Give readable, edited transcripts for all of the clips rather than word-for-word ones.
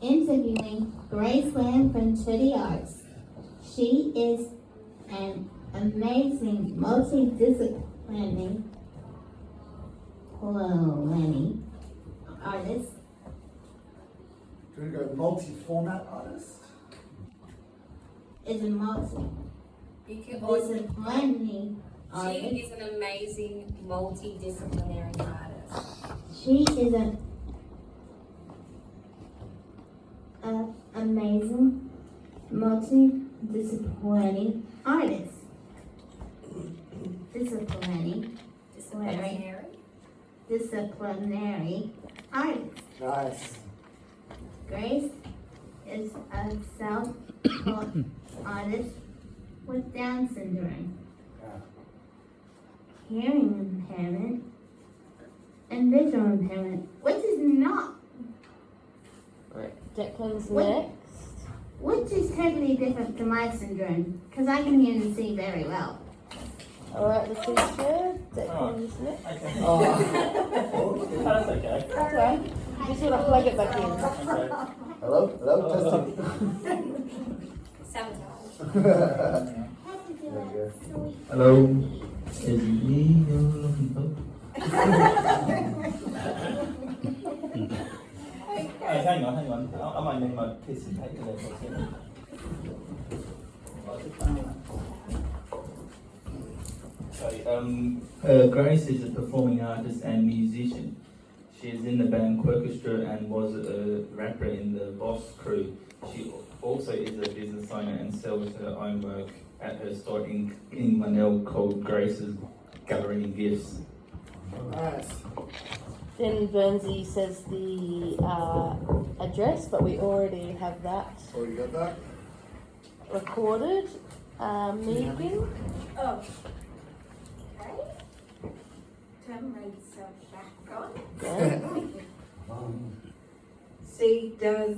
interviewing Grace Lamb from Tutti Arts. She is an amazing multidisciplinary artist. Do we go multi-format artist? Is a multidisciplinary artist. She is an amazing multidisciplinary artist. She is an amazing multidisciplinary artist. Disciplinary artist. Nice. Grace is a self-taught artist with Down syndrome, hearing impairment, and visual impairment, which is not. Declan's What? next. Which is totally different to my syndrome, because I can hear and see very well. Alright, the teacher. Declan's next. Okay. Oh, That's okay. that's right. Just want to plug it back in. Okay. Hello? Hello? Testing. Sabotage. There we go. Hello. Is it me you're looking for? Hey, hang on. I might need my piss and paper there for a second. Grace is a performing artist and musician. She is in the band Quirkestra and was a rapper in the Boss Crew. She also is a business owner and sells her own work at her store in Manel called Grace's Gallery and Gifts. Nice. Then Bernsey says the address, but we already have that Already got that? recorded. Megan? Oh. Okay. Turn myself back on. She does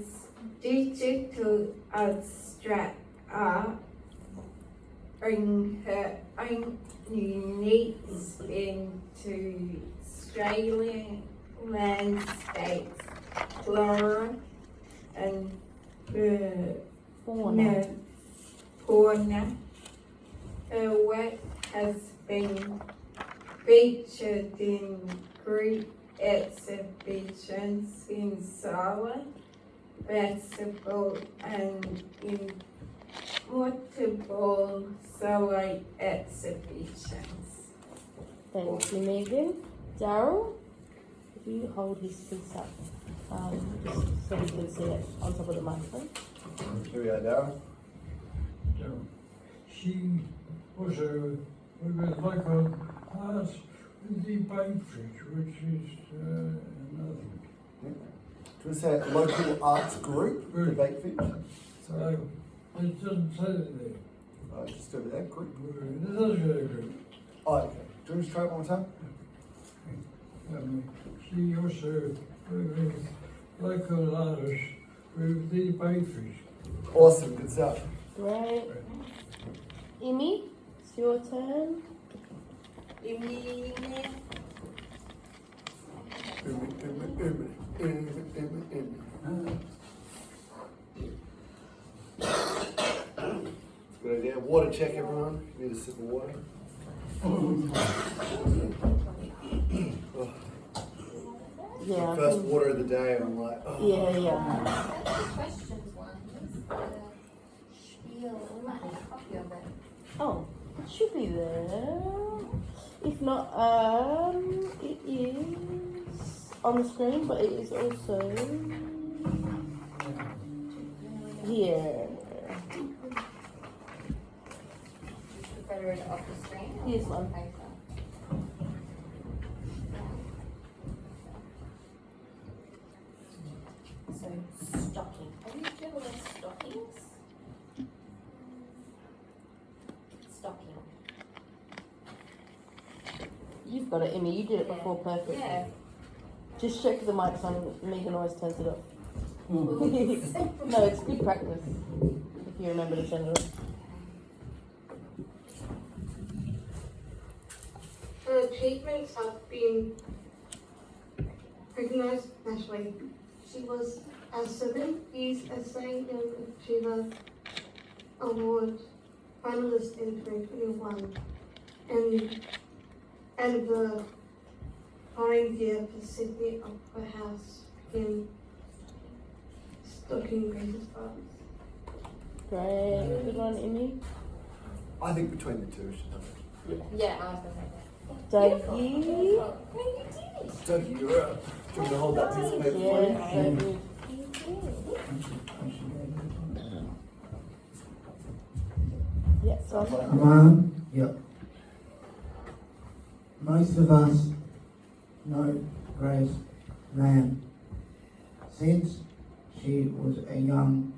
digital abstract art, bring her own unique spin to Australian landscapes, flora and fauna. Her work has been featured in group exhibitions in Sala Festival and in multiple Sala exhibitions. Thank you, Megan. Daryl, if you hold his piece up, just so we can see it on top of the microphone. Here we go, Darren. She was like a arts with the bakery, which is nothing. Do you want to say a local arts group, the Bakefish? So it doesn't say it there. Oh, just over there, group. It does go good. Oh, okay. Do you want to try it one more time? She also was local artist with the bakery. Awesome, good stuff. Great. Amy, it's your turn. Good idea. Water check, everyone. Need a sip of water. Yeah. First water of the day, and I'm like, oh. Yeah. Questions one is the spiel. We might need a copy of it. Oh, it should be there. If not, it is on the screen, but it is also here. Better it off the screen. Or Here's on one. paper? So stocking. Have you ever wear stockings? Stocking. You've got it, Emmy. You did it before perfectly. Yeah. Just check the microphone. Megan always turns it off. No, it's good practice if you remember to turn it off. Her achievements have been recognised nationally. she was a 7 Years Essay Achiever Award finalist in 2021 and at the Pioneer Pacific Opera House in Stocking Grace's Farms. Great. Good one, Emmy. I think between the two, she's done it. Yeah, I was going to say that. Dougie. No, you did. Dougie, you're up. Do you want me to hold that piece of paper for you? Yeah, so good. You did. Yeah, so Yep. Most of us know Grace Lamb since she was a young,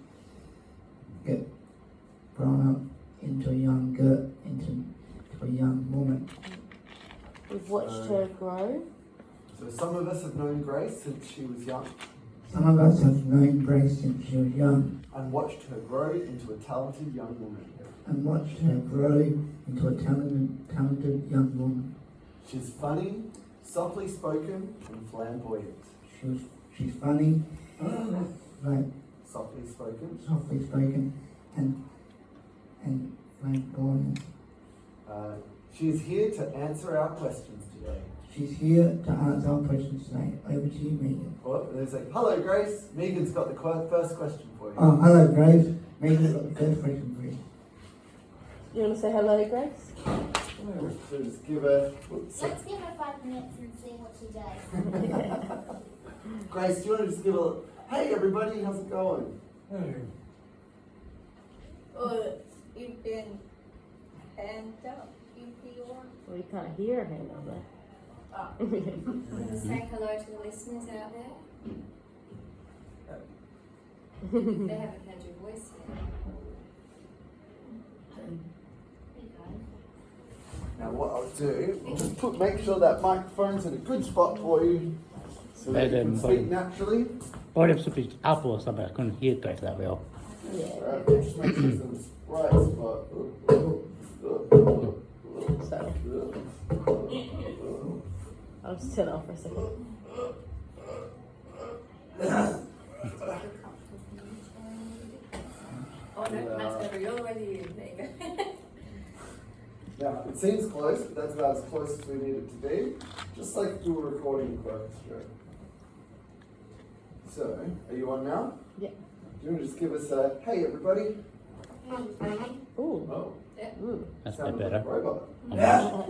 grown up into a young girl, into a young woman. we've watched her grow. So some of us have known Grace since she was young Some of us have known Grace since she was young and watched her grow into a talented young woman. and watched her grow into a talented young woman. She's funny, softly spoken, and flamboyant. She's funny, like Softly spoken. softly spoken, and flamboyant. She is here to answer our questions today. She's here to answer our questions today. Over to you, Megan. Oh, and it's like, hello, Grace. Megan's got the first question for you. Oh, hello, Grace. Megan's got the first question for you. You want to say hello, Grace? So just give her. Whoops. Let's give her 5 minutes and see what she does. Grace, do you want to just give a hey, everybody, how's it going? Hey, Or you can hand up if you want. Well, you can't hear him over there. Say hello to the listeners out there. They haven't heard your voice yet. Now what I'll do, I'll just make sure that microphone's in a good spot for you, so that you can speak naturally. Or if speak up or something, I couldn't hear Grace that well. Alright, just make sure it's in the right spot. Sorry. I'll just turn it off for a second. Oh no, Matt's over your way to you. There you go. Now, it seems close, but that's about as close as we need it to be. Just like if we were recording a orchestra. So, are you on now? Yeah. Do you want to just give us a, hey everybody? Ooh. Oh, Ooh. That's a bit sounded like better. a robot. Yeah.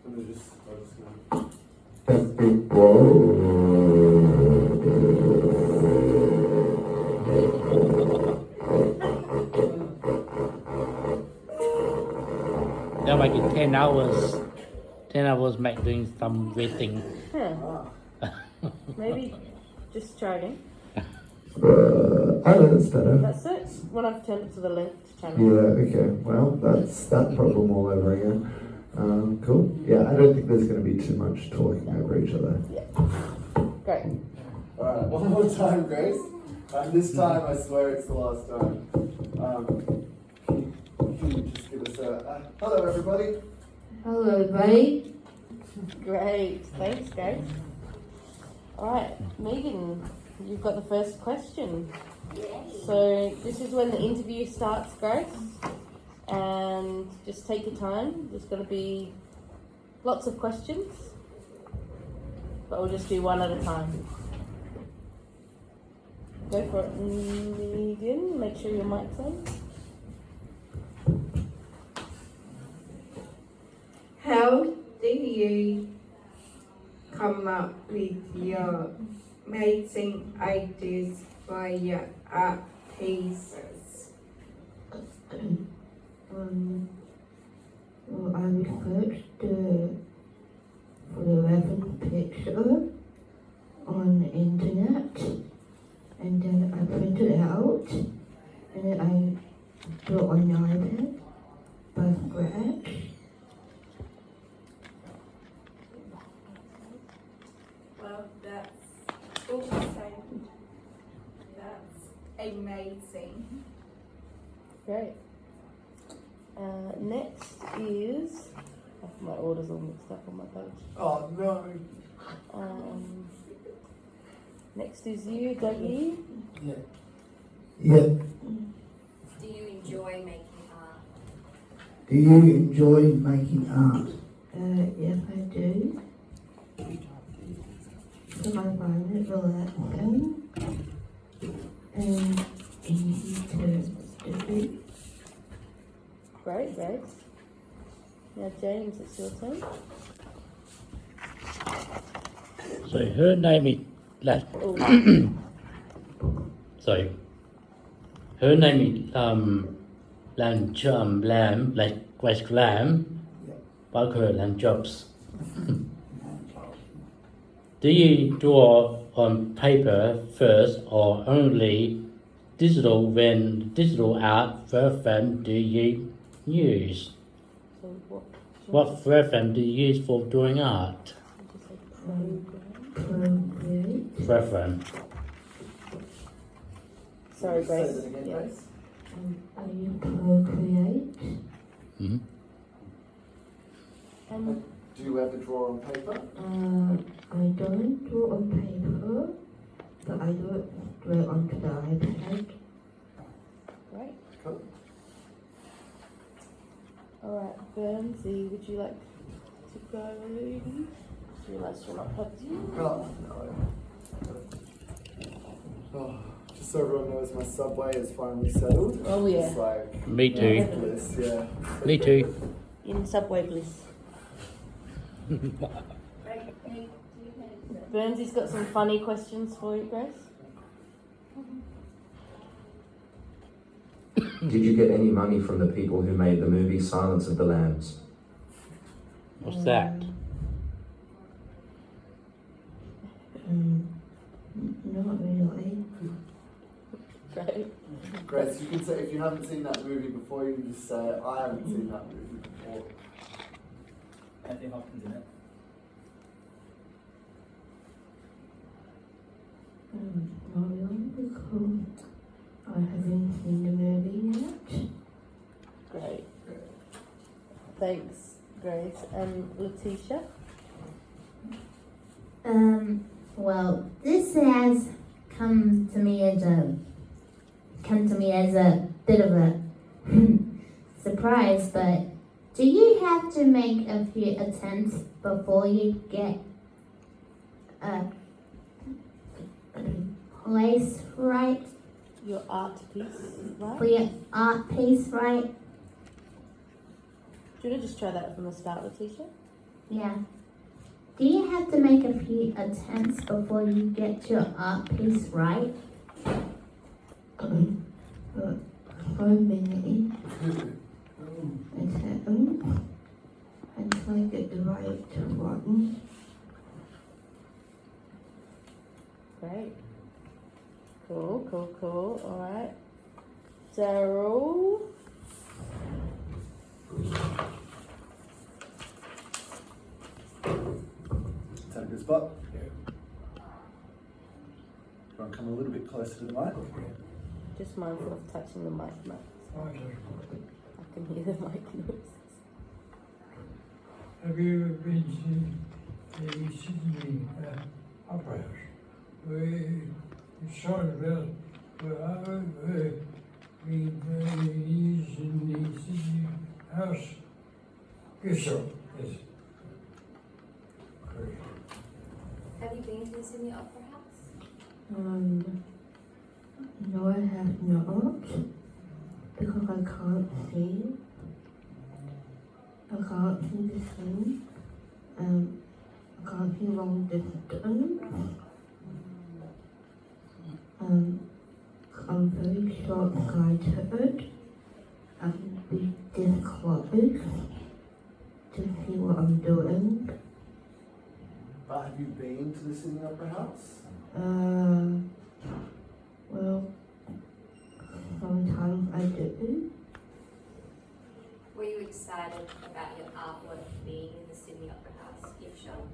I'm just They're like in 10 hours. 10 hours make doing some weird thing. Huh. Maybe just try again. Oh, that's better. That's it. When I've turned it to the left channel. Yeah, okay. Well, that's that problem all over again. Cool. Yeah, I don't think there's going to be too much talking over each other. Great. Alright, one more time, Grace. And this time, I swear it's the last time. Can you just give us a hello, everybody? Hello, everybody. Great. Thanks, Grace. Alright, Megan, you've got the first question. So this is when the interview starts, Grace. And just take your time. There's going to be lots of questions. But we'll just do one at a time. Go for it, Megan. Make sure your mic's on. How do you come up with your amazing ideas for your art pieces? Well, I researched for the relevant picture on the internet, and then I printed it out, and then I built on the iPad by scratch. Well, that's also amazing. Great. Next is... Oh, my order's all mixed up on my page. Oh no. Next is you, Dougie. Yeah. Do you enjoy making art? Do you enjoy making art? Yes, I do. So I find it relaxing and easy to do. Great, great. Now, James, it's your turn. So her name is Oh, sorry. Her name is Lam, like Grace Lam, about her Lam Jobs. Do you draw on paper first or only digital? When digital art platform do you use? so what? What platform do you use for drawing art? Procreate. Platform. Sorry, Say Grace. that again, Yeah. Grace. I use Procreate. Mm-hmm. And Do you ever draw on paper? I don't draw on paper, but I do it onto the iPad. great. Cool. All right, Bernsey, would you like to go? Just realised you're not plugged in. Oh, no. Oh, just so everyone knows, my subway is finally settled. Oh, yeah. It's like Me too. bliss, yeah. Me too. In Subway Bliss. Burnsy's got some funny questions for you, Grace. Did you get any money from the people who made the movie Silence of the Lambs? What's that? Not really. Great. Grace, you can say, if you haven't seen that movie before, you can just say, I haven't seen that movie before. Anthony Hopkins in it. Not really, because I haven't seen the movie yet. Great. Thanks, Grace. And Letitia? Well, this has come to me as a bit of a surprise, but do you have to make a few attempts before you get a place right? Your art piece, right? For your art piece right? Do you want to just try that from the start, Letitia? Yeah. Do you have to make a few attempts before you get your art piece right? For a minute, until I get the right one. Great. Cool. Alright. Daryl? Take a good spot. Want to come a little bit closer to the mic? Just mindful of touching the mic, Max. Okay. I can hear the mic noises. Have you ever been to the Sydney Opera House? It's sort of about I've been 30 years in the Sydney House gift shop. Yes. Great. Have you been to the Sydney Opera House? No, I have not, because I can't see. I can't see the screen. I can't see long distance. I'm very short-sighted. I can be this close to see what I'm doing. But have you been to the Sydney Opera House? Well, sometimes I do. Were you excited about your artwork being in the Sydney Opera House gift shop?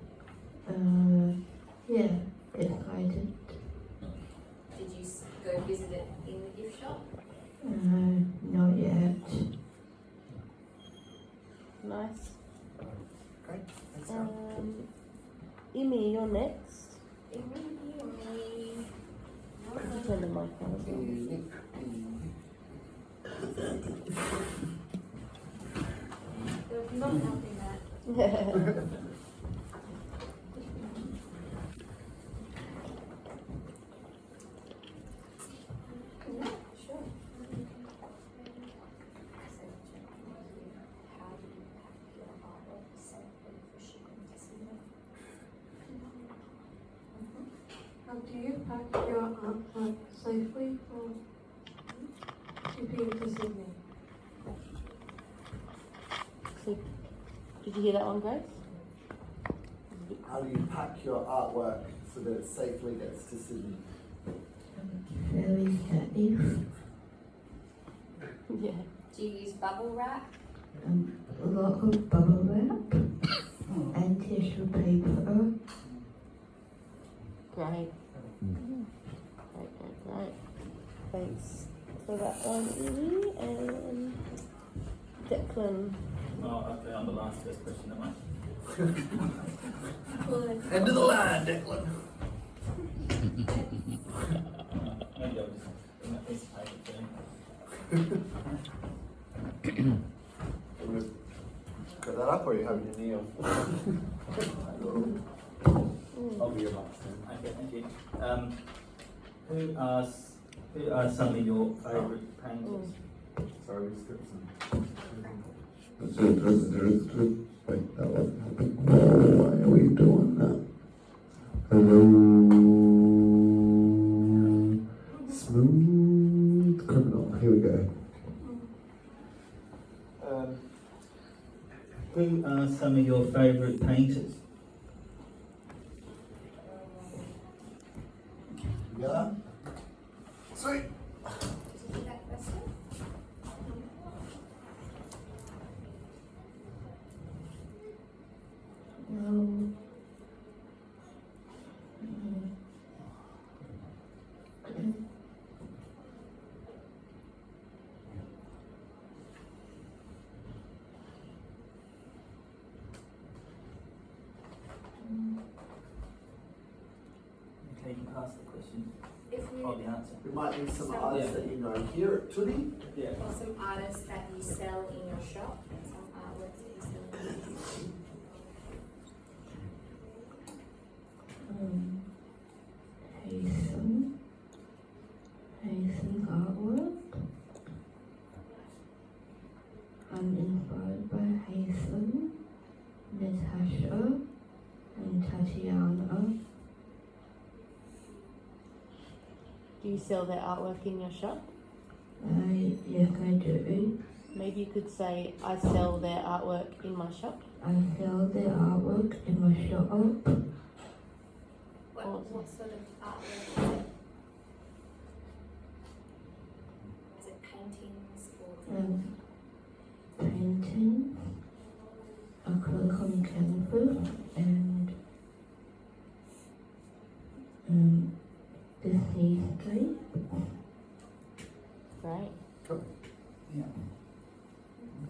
Yeah, excited. Did you go visit it in the gift shop? Not yet. Nice. Great. Thanks, Sarah. Imi, you're next. It really Turn the mic on as well. There's not helping that. Yeah, sure. How do you pack your artwork safely for shipping to Sydney? How do you pack your artwork safely for shipping to Sydney? So, did you hear that one, Grace? How do you pack your artwork so that it safely gets to Sydney? Very safe. Yeah. Do you use bubble wrap? A lot of bubble wrap and tissue paper. Great. Great. Thanks for that one, Evie. And Declan. Oh, okay, I'm the last first question, am I? End of the line, Declan. Maybe I'll just bring that piece of paper to Got that up or are you having your kneel? I'll be your master. Okay, thank you. Who are some of your favourite painters? Sorry, we skipped some. Wait, that wasn't happening. Why are we doing that? Hello. Smooth criminal. Here we go. Who are some of your favourite painters? Yeah? Sweet. Did you hear that question? No. Okay, you can pass the question. If Or you, the answer. We might need some Some- artists that you know here at Tutti. Yeah. or some artists that you sell in your shop, some artwork that you sell in your shop. Hasten artwork. I'm inspired by Hasten, Natasha, and Tatiana. Do you sell their artwork in your shop? Yes, I do. Maybe you could say, I sell their artwork in my shop. I sell their artwork in my shop. What sort of artwork is it? Is it paintings or? Painting, acrylic on canvas, and Disney street. Right. Yeah.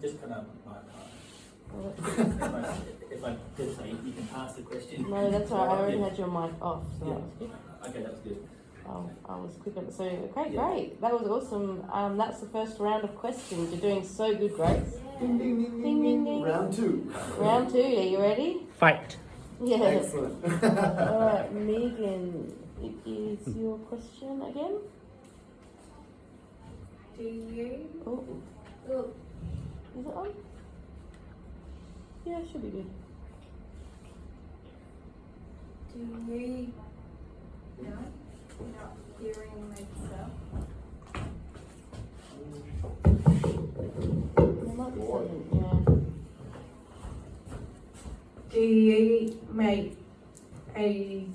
Just cut out my part. if I did say you can pass the question. No, that's all right. I already had your mic off, so Yeah. that was good. Okay, that was good. I was quicker. So, okay, Yeah. great. That was awesome. That's the first round of questions. You're doing so good, Grace. Ding, ding, ding, Ding, ding, ding, ding. ding. Round 2. Round 2, are you ready? Fight. Yeah. Excellent. All right, Megan, it is your question again. Do you? Oh, Look, is it on? Yeah, it should be good. do you? No, not hearing myself. There might be something, yeah. Do you make a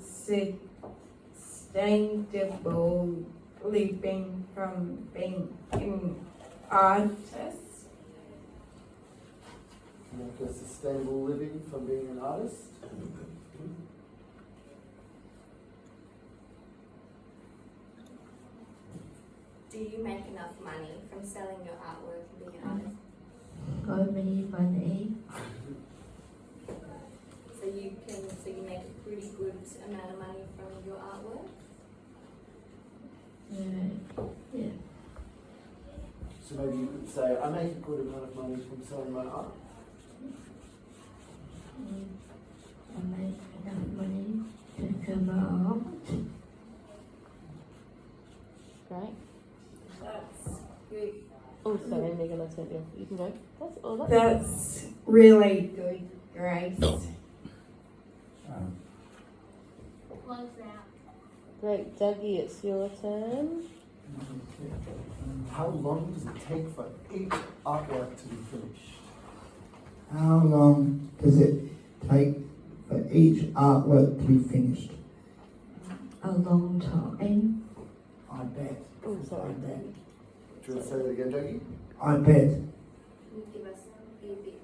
sustainable living from being an artist? Make a sustainable living from being an artist. Do you make enough money from selling your artwork and being an artist? I made money. So you make a pretty good amount of money from your artwork? Yeah. So maybe you could say, I make a good amount of money from selling my art. I make enough money to sell my art. Great. That's good. Oh, sorry, Megan, I sent you. You can go. That's all. That's really good, Grace. Close out. Great, Dougie, it's your turn. How long does it take for each artwork to be finished? How long does it take for each artwork to be finished? A long time. I bet. Oh, sorry, I bet. Do you want to say that again, Dougie? I bet. Can you give us a bit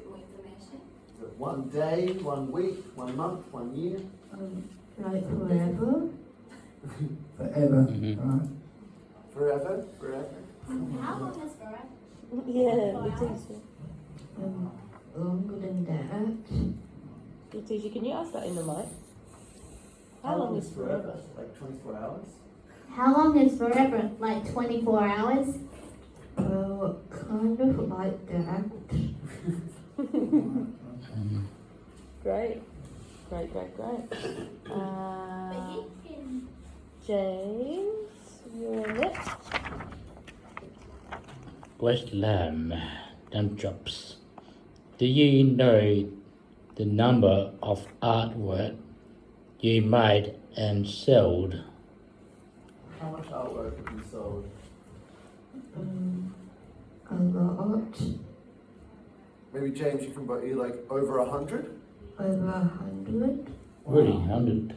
more information? Is it 1 day, 1 week, 1 month, 1 year? Like forever. Forever. Mhm. Forever? Forever? How long is forever? Yeah, Letitia. Longer than that. Letitia, can you ask that in the mic? How long is forever? Like 24 hours? How long is forever? Like 24 hours? Well, kind of like that. Great. James, you're next. West Lamb, dump jobs. Do you know the number of artwork you made and sold? How much artwork have you sold? A lot. Maybe James, you can put you like over 100? Over 100. Really, 100.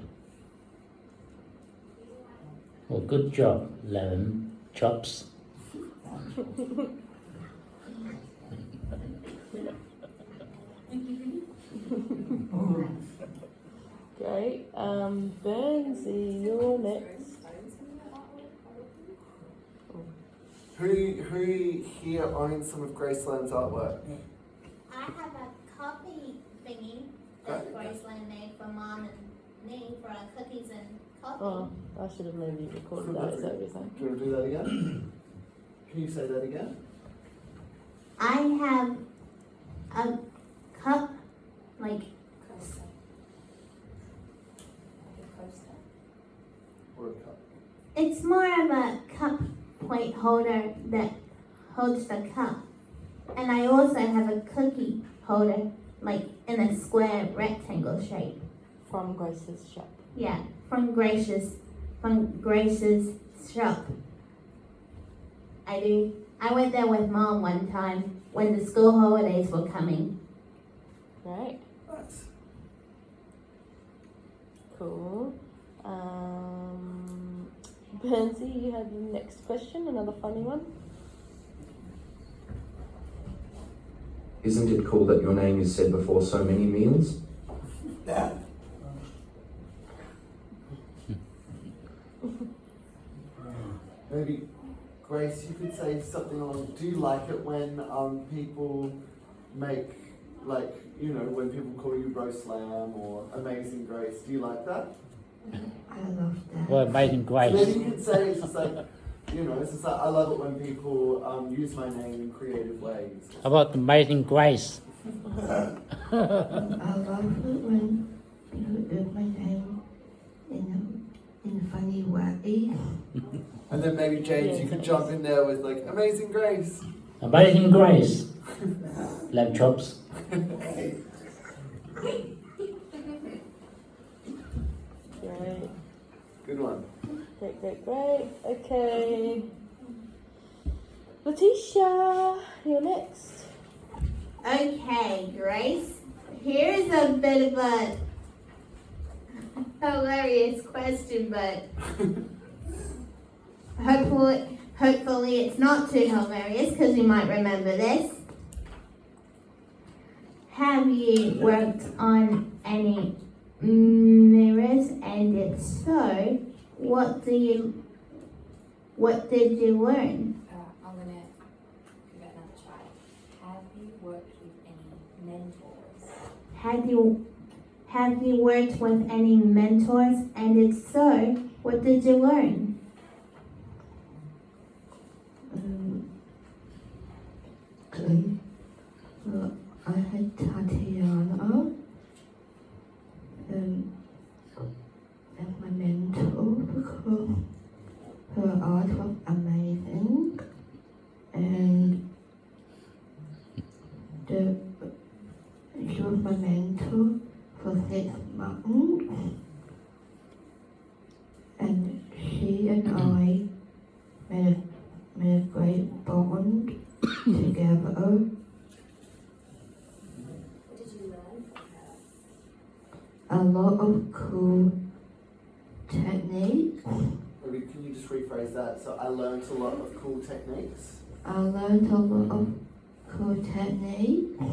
Well, good job, Lamb chops. Great. Burnsy, you're next. Who here owns some of Graceland's artwork? I have a coffee thingy that Graceland made for Mom and me for our cookies and coffee. Oh, I should have maybe recorded that. Is that what you're saying? Do you want to do that again? Can you say that again? I have a cup, like, Or a cup? it's more of a cup plate holder that holds the cup. And I also have a cookie holder, like in a square rectangle shape. From Grace's shop. Yeah, from Grace's shop. I went there with Mom one time when the school holidays were coming. Great. Nice. Cool. Burnsy, you have the next question, another funny one. Isn't it cool that your name is said before so many meals? Yeah. Maybe, Grace, you could say something along, do you like it when people make, like, you know, when people call you roast lamb or amazing Grace, do you like that? I love that. Well, amazing So grace. maybe you could say, it's just like, you know, it's just like, I love it when people use my name in creative ways. How about amazing grace? I love it when people do my name in a funny way. And then maybe, James, you could jump in there with, like, amazing Grace. Amazing grace. Lamb chops. Great. Good one. Great. Okay. Letitia, you're next. Okay, Grace. Here's a bit of a hilarious question, but hopefully it's not too hilarious because you might remember this. Have you worked on any mirrors, and if so, what did you learn? I'm going to give it another try. Have you worked with any mentors? Have you worked with any mentors, and if so, what did you learn? Well, I had Tatiana as my mentor because her art was amazing, and she was my mentor for 6 months, and she and I made a great bond together. What did you learn from her? A lot of cool techniques. Maybe can you just rephrase that? So I learned a lot of cool techniques. I learned a lot of cool techniques.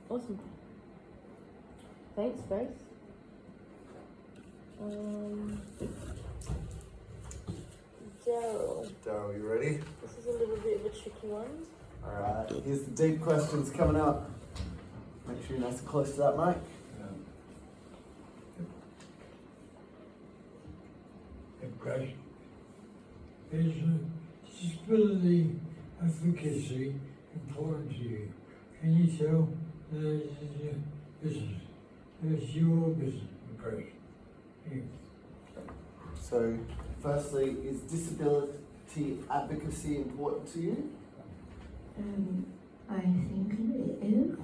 Awesome. Thanks, Grace. Daryl, Daryl, you ready? this is a little bit of a tricky one. Alright, here's the deep questions coming up. Make sure you're nice and close to that mic. Grace, is disability advocacy important to you? Can you tell this is your business? It's your business, Grace. Yeah. So, firstly, is disability advocacy important to you? I think it is.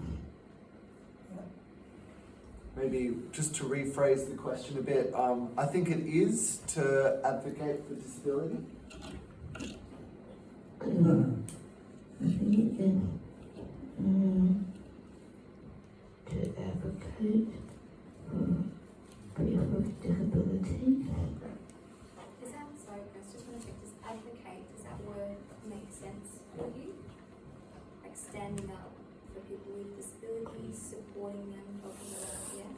Maybe just to rephrase the question a bit, I think it is to advocate for disability. I think it is to advocate for people with disabilities. Is that, sorry, Chris, just want to check, does advocate, does that word make sense for you? Like standing up for people with disabilities, supporting them, helping them out, yeah?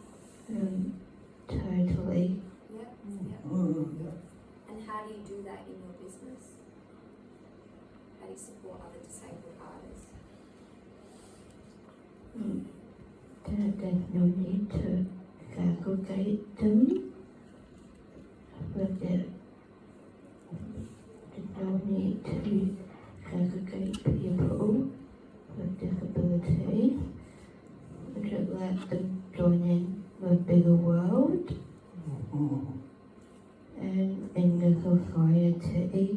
Totally. Yeah, yeah. And how do you do that in your business? How do you support other disabled artists? There's no need to segregate them. There's no need to segregate people with disability. We should let them join in the bigger world and in the society.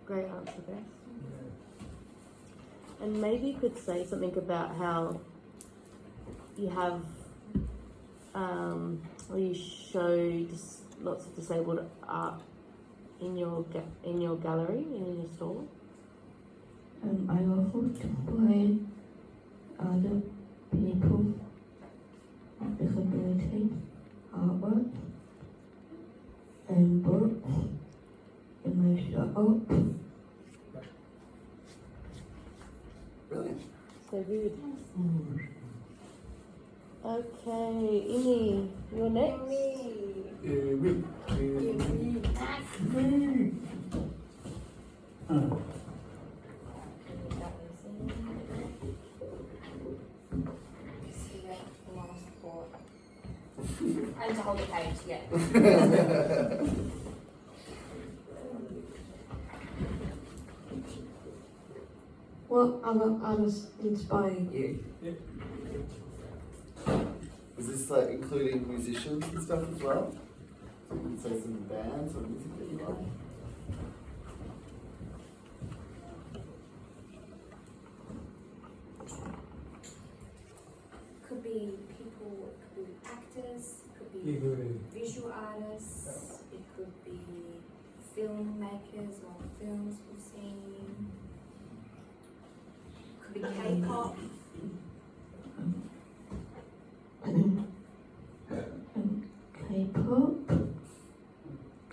Great answer, Grace. And maybe you could say something about how you have, or you show lots of disabled art in your gallery and in your store. I also display other people with disability artwork and books in my shop. Brilliant. So good. Okay, Imi, you're next. I need to hold the page, yeah. What other artists inspire you? Is this like including musicians and stuff as well? So you can say some bands or music that you like? Could be people, it could be actors, it could be visual artists, it could be filmmakers or films we've seen, could be K-pop.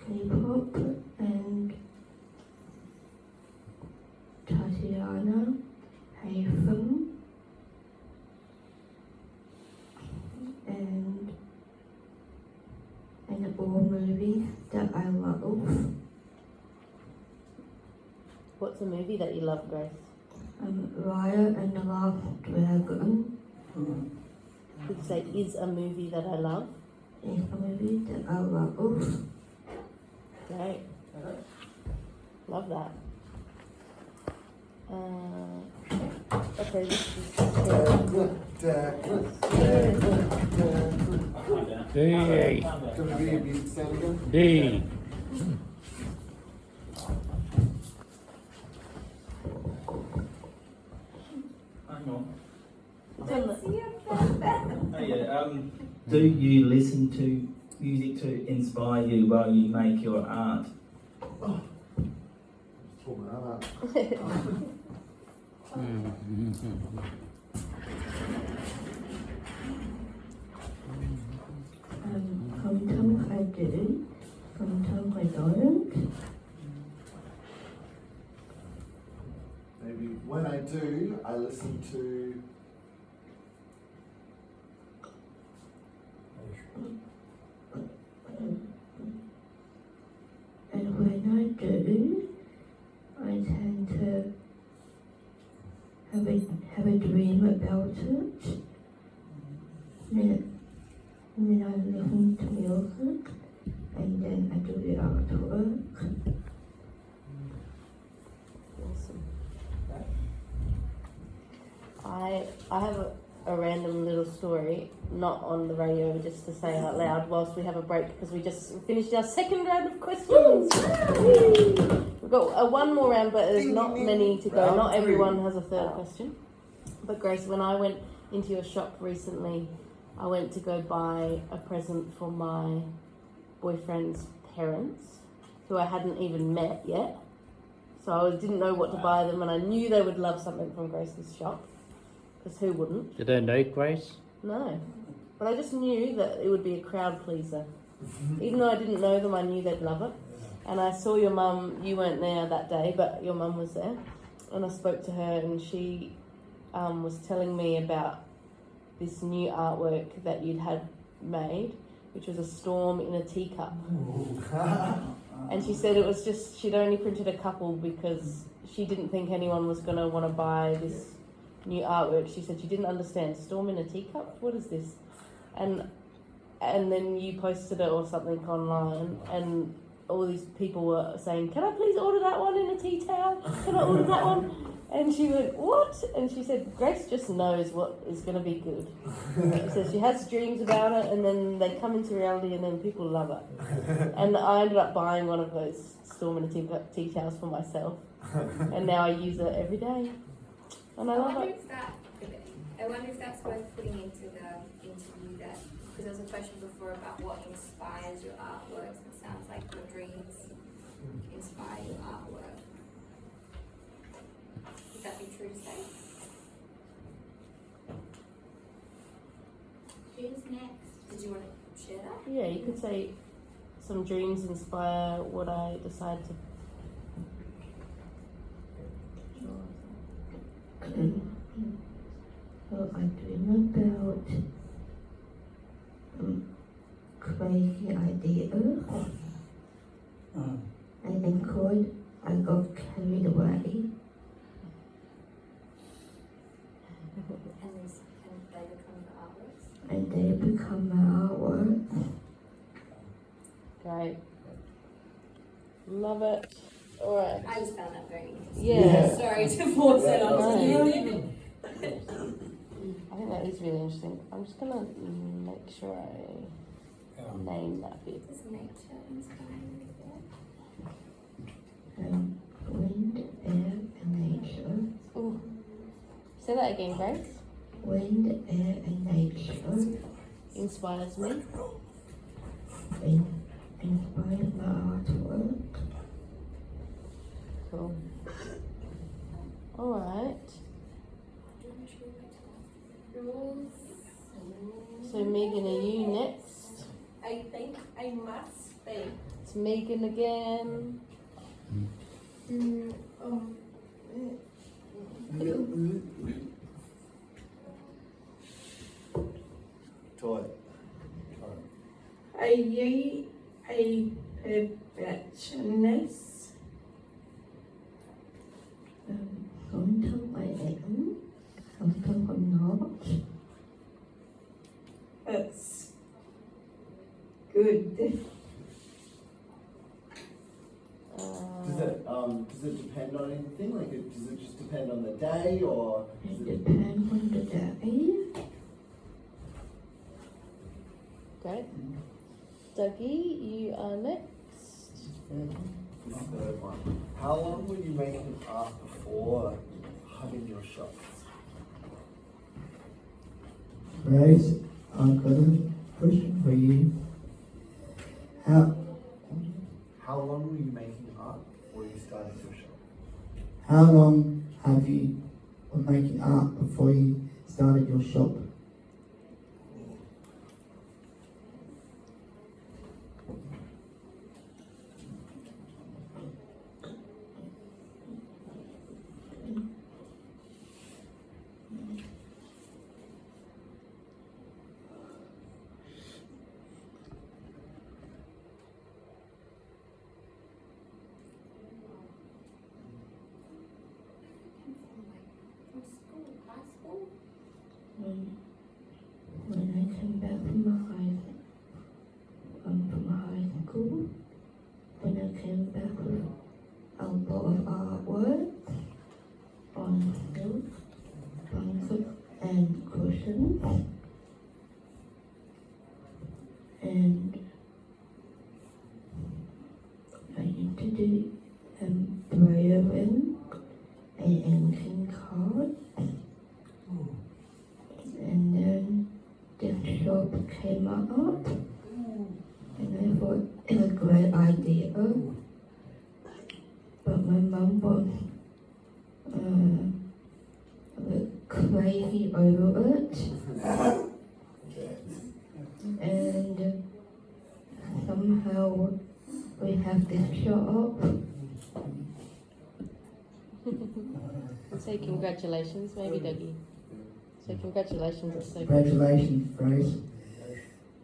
K-pop and Tatiana Haytham and all movies that I love. What's a movie that you love, Grace? Raya and the Last Dragon. Could you say is a movie that I love? and some of it are ruffles. Great. Love that. Okay, this is D. Can we be a stand again? D. Hang on. Let's see if Oh yeah. Do you listen to music to inspire you while you make your art? Talk about that. Sometimes I do, sometimes I don't. Maybe when I do, I listen to. And when I do, I tend to have a dream about it. And then I listen to music, and then I do the artwork. awesome. I have a random little story, not on the radio, just to say out loud whilst we have a break, because we just finished our second round of questions. We've got one more round, but there's not many to go. Not everyone has a third question. But Grace, when I went into your shop recently, I went to go buy a present for my boyfriend's parents, who I hadn't even met yet. So I didn't know what to buy them, and I knew they would love something from Grace's shop, because who wouldn't? Did they know Grace? No. But I just knew that it would be a crowd pleaser. Even though I didn't know them, I knew they'd love it. And I saw your mum, you weren't there that day, but your mum was there. And I spoke to her, and she was telling me about this new artwork that you'd had made, which was a storm in a teacup. And she said it was just, she'd only printed a couple because she didn't think anyone was going to want to buy this new artwork. She said she didn't understand. Storm in a teacup? What is this? And then you posted it or something online, and all these people were saying, can I please order that one in a tea towel? Can I order that one? And she went, what? And she said, Grace just knows what is going to be good. She says she has dreams about it, and then they come into reality, and then people love it. And I ended up buying one of those Storm in a tea towels for myself. And now I use it every day. And I love it. I wonder if that's worth putting into the interview, that because there was a question before about what inspires your artworks. It sounds like your dreams inspire your artwork. Would that be true to say? Who's next? Did you want to share that? Yeah, you could say some dreams inspire what I decide to. So I dream about crazy ideas, and then I got carried away. And they become my artworks. Great. Love it. All right. I just found that very interesting. Yeah. Sorry to force it on you. I think that is really interesting. I'm just gonna make sure I name that bit. Does nature inspire you? Wind, air, and nature. Ooh. Say that again, Grace. Wind, air, and nature Inspires me. inspired my artwork. Cool. All right. So Megan, are you next? I think I must be. It's Megan again. Toy. Are you a perfectionist? Sometimes I am, sometimes I'm not. It's good. Does it depend on anything? Like, does it just depend on the day, or does It depends on the day. Great. Dougie, you are next. this third one? How long were you making art before having your shots? Grace, I've got a question for you. How long were you making art before you started your shop? How long have you been making art before you started your shop? From school, high school? When I came back from high school, when I came back with a lot of artwork on silk, blankets and cushions, and I used to do layering and inking cards. And then this shop came up, and I thought it was a great idea. But my mum was a bit crazy over it, and somehow we have this shop. Say congratulations, maybe Dougie. So congratulations, it's so good. Congratulations, Grace.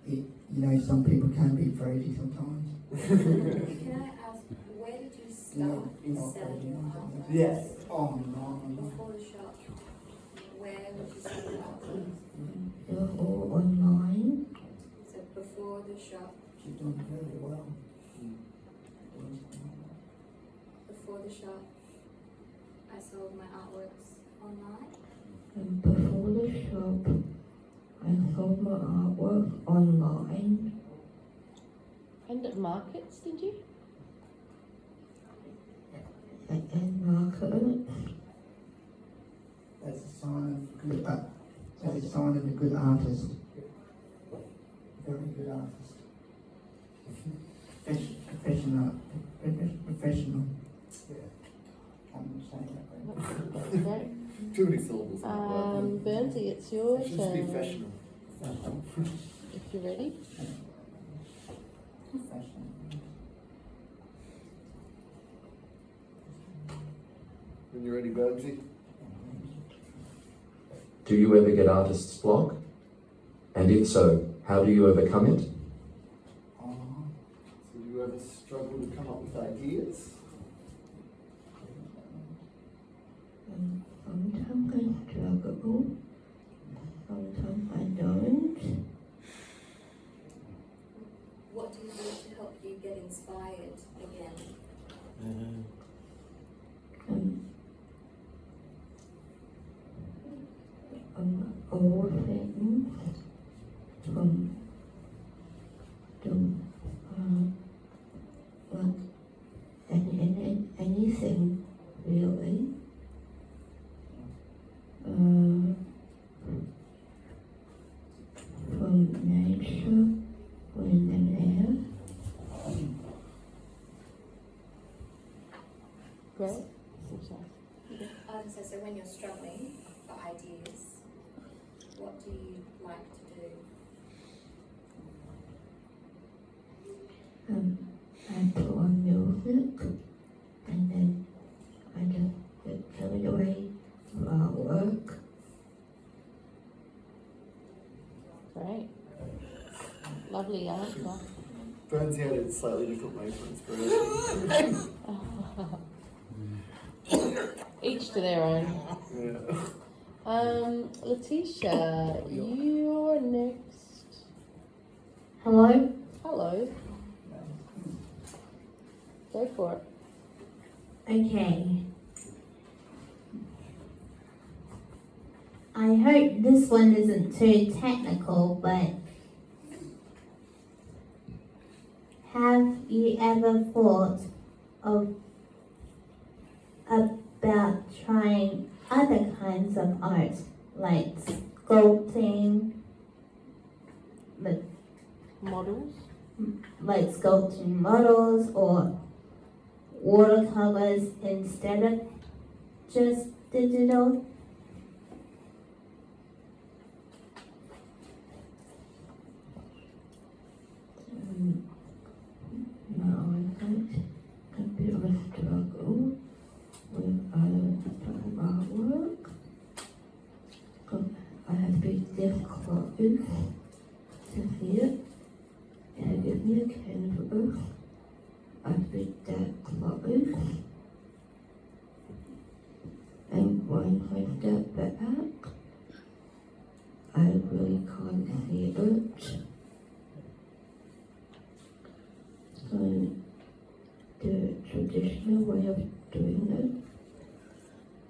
You know, some people can be crazy sometimes. Can I ask, where did you start selling your art? Yes. Oh, no. Before the shop, where would you sell your art? They were all online. So before the shop, She's doing very well. before the shop, I sold my artworks online. And before the shop, I sold my artwork online. And at markets, did you? And market. That's a sign of good. That's a sign of a good artist. Very good artist. Professional. Professional. I'm saying that. That's great. Too many syllables. Bernsey, it's your It should just be turn. professional. If you're ready. Professional. When you're ready, Bernsey. Do you ever get artist's block? And if so, how do you overcome it? So do you ever struggle to come up with ideas? Sometimes I struggle, sometimes I don't. What do you do to help you get inspired again? Old things from anything really. From nature, wind and air. Great. So when you're struggling for ideas, what do you like to do? I put on music, and then I just get carried away with artwork. Great. Lovely answer. Bernsey had a slightly different way for inspiration. Each to their own. Yeah. Letitia, you're next. Hello, Hi. Hello. Go for it. Okay. I hope this one isn't too technical, but have you ever thought of about trying other kinds of art, like sculpting, Models. like sculpting models or watercolors instead of just digital? No, I think a bit of a struggle with other type of artwork. I have to this close to see it. And give me a canvas. I fit that close. And when I step back, I really can't see it. So the traditional way of doing it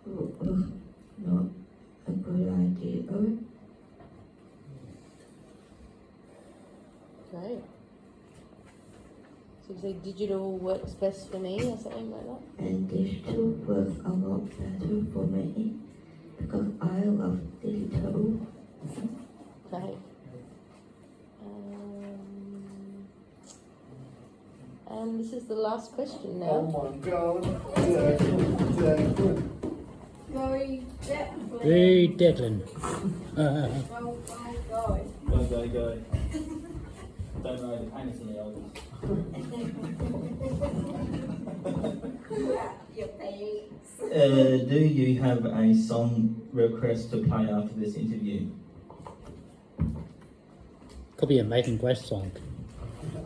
was not a good idea. Great. So you say digital works best for me or something like that? And digital works a lot better for me because I love digital. Great. And this is the last question now. Oh my god. Very definitely. Very Declan. Oh my god. Go. Don't know the painters and the elders. Your face. Do you have a song request to play after this interview? Could be a Making Grace song.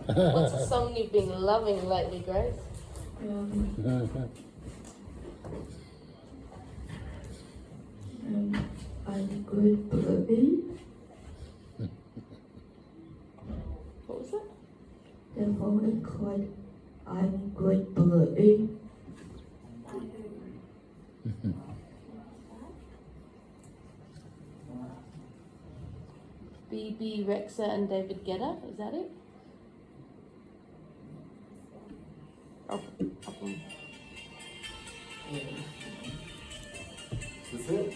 What's a song you've been loving lately, Grace? I'm good blue. What was it? The one is called I'm Good Blue. BB Rexa and David Guetta, is that it? Oh, That's it?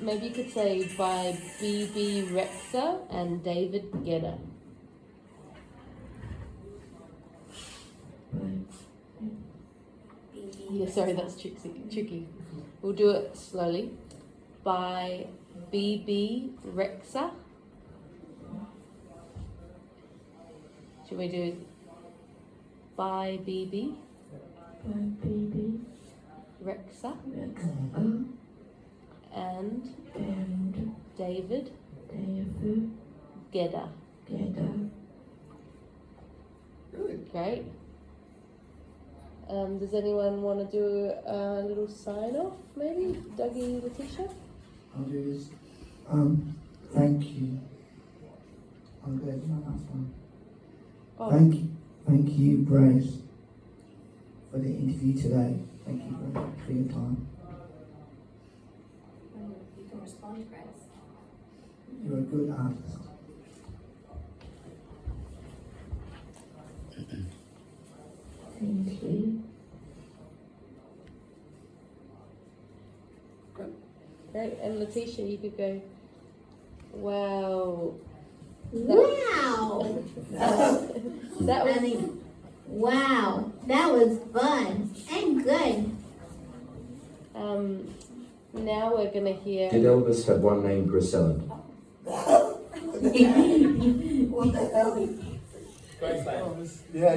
maybe you could say by BB Rexa and David Guetta. Yeah, sorry, that's tricky. We'll do it slowly. By BB Rexa. Should we do by BB Baby Rexa Rexa and and David David Guetta? Guetta. Really? Great. Does anyone want to do a little sign off, maybe? Dougie, Letitia? I'll do this. Thank you. I'll go to my last one. Oh, Thank you, Grace, for the interview today. Thank you very much for your time. You can respond, Grace. You're a good artist. Thank you. great. And Letitia, you could go, wow. Wow! That was... I mean, wow, that was fun and good. Now we're going to hear... Did Elvis have one named Grisella? What the hell? Elvis. Yeah.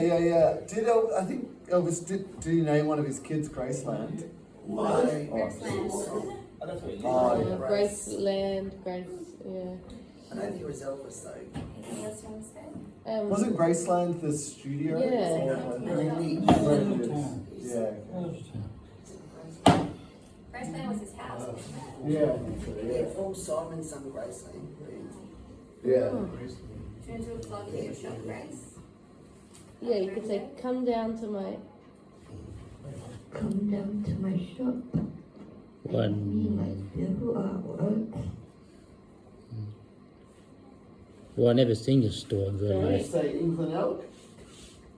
Did I think Elvis did he name one of his kids Graceland? Graceland. I don't think Graceland, Grace, yeah. I don't think it was Elvis though. Anything else you want to say? Wasn't Graceland the studio? Yeah. Graceland was his house. Yeah. Yeah, Paul Simon's son Graceland. Yeah. you want to plug in your shop, Grace? Yeah, you could say, come down to my. Come down to my shop. Me, my beautiful artwork. Well, I never seen your store in real Sorry. life. Say England Elk.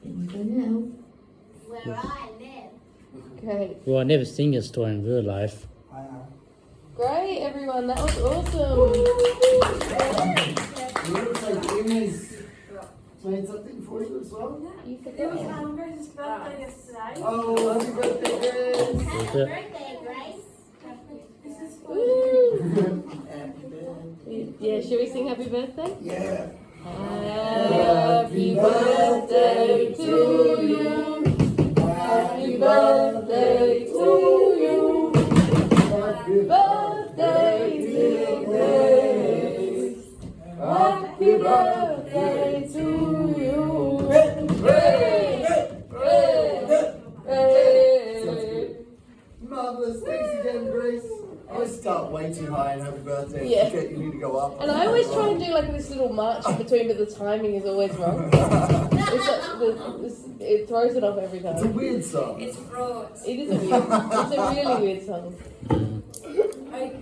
Now. Where I live. Great. Well, I never seen your store in real life. Great, everyone. That was awesome. You want to say Jimmy's made something for you as well? You It was forgot. Grace's birthday yesterday. Oh, happy birthday, Grace! Is it? Birthday, Grace. This is for Woo. Happy birthday. Yeah, should we sing happy birthday? Yeah. Happy birthday to you. Happy birthday to you. Happy birthday, dear Grace. Happy birthday to you. Marvellous, thanks again, Grace. I always start way too high and happy birthday. Yeah. Forget you need to go up. And I always try and do like this little march in between, but the timing is always wrong. It throws it off every It's a time. weird song. It's fraught. It is a weird, it's a really weird song. Okay.